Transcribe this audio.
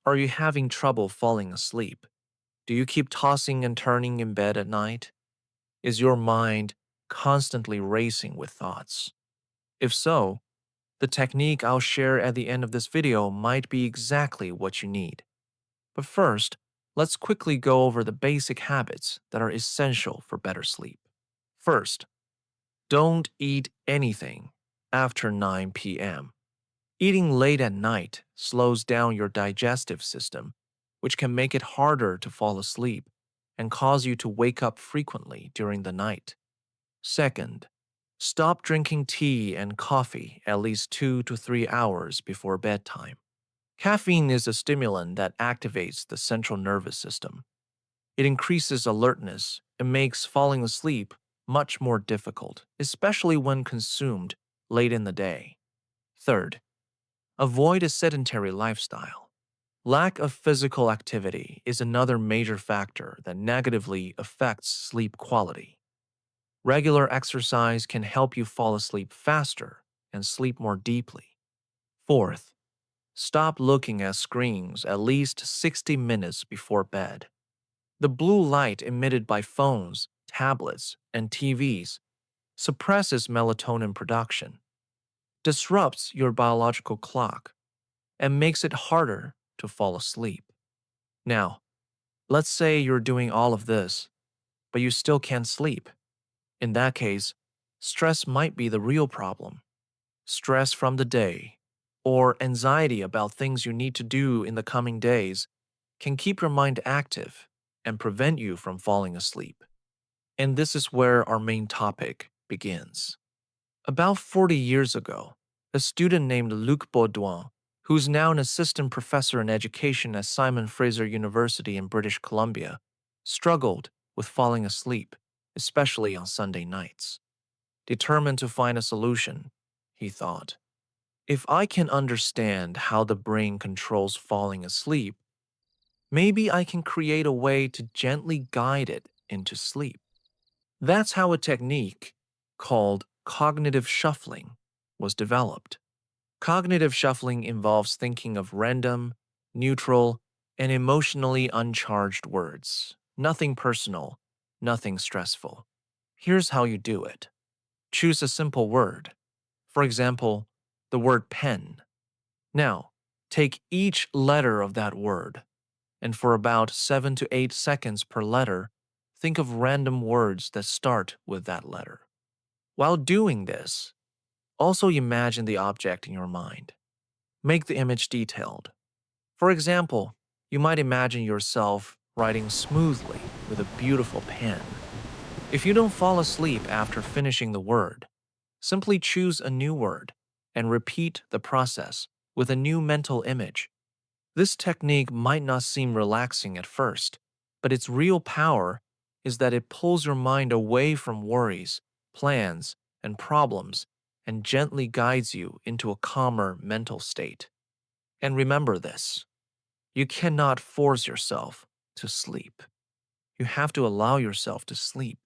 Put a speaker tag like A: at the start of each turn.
A: Are you having trouble falling asleep? Do you keep tossing and turning in bed at night? Is your mind constantly racing with thoughts? If so, the technique I'll share at the end of this video might be exactly what you need. But first, let's quickly go over the basic habits that are essential for better sleep. First, don't eat anything after 9 p.m. Eating late at night slows down your digestive system, which can make it harder to fall asleep and cause you to wake up frequently during the night. Second, stop drinking tea and coffee at least 2 to 3 hours before bedtime. Caffeine is a stimulant that activates the central nervous system. It increases alertness and makes falling asleep much more difficult, especially when consumed late in the day. Third, avoid a sedentary lifestyle. Lack of physical activity is another major factor that negatively affects sleep quality. Regular exercise can help you fall asleep faster and sleep more deeply. Fourth, stop looking at screens at least 60 minutes before bed. The blue light emitted by phones, tablets, and TVs suppresses melatonin production, disrupts your biological clock, and makes it harder to fall asleep. Now, let's say you're doing all of this, but you still can't sleep. In that case, stress might be the real problem. Stress from the day, or anxiety about things you need to do in the coming days, can keep your mind active and prevent you from falling asleep. And this is where our main topic begins. About 40 years ago, a student named Luc Baudouin, who's now an assistant professor in education at Simon Fraser University in British Columbia, struggled with falling asleep, especially on Sunday nights. Determined to find a solution, he thought, if I can understand how the brain controls falling asleep, maybe I can create a way to gently guide it into sleep. That's how a technique called cognitive shuffling was developed. Cognitive shuffling involves thinking of random, neutral, and emotionally uncharged words. Nothing personal, nothing stressful. Here's how you do it. Choose a simple word. For example, the word pen. Now, take each letter of that word, and for about 7 to 8 seconds per letter, think of random words that start with that letter. While doing this, also imagine the object in your mind. Make the image detailed. For example, you might imagine yourself writing smoothly with a beautiful pen. If you don't fall asleep after finishing the word, simply choose a new word and repeat the process with a new mental image. This technique might not seem relaxing at first, but its real power is that it pulls your mind away from worries, plans, and problems and gently guides you into a calmer mental state. And remember this, you cannot force yourself to sleep. You have to allow yourself to sleep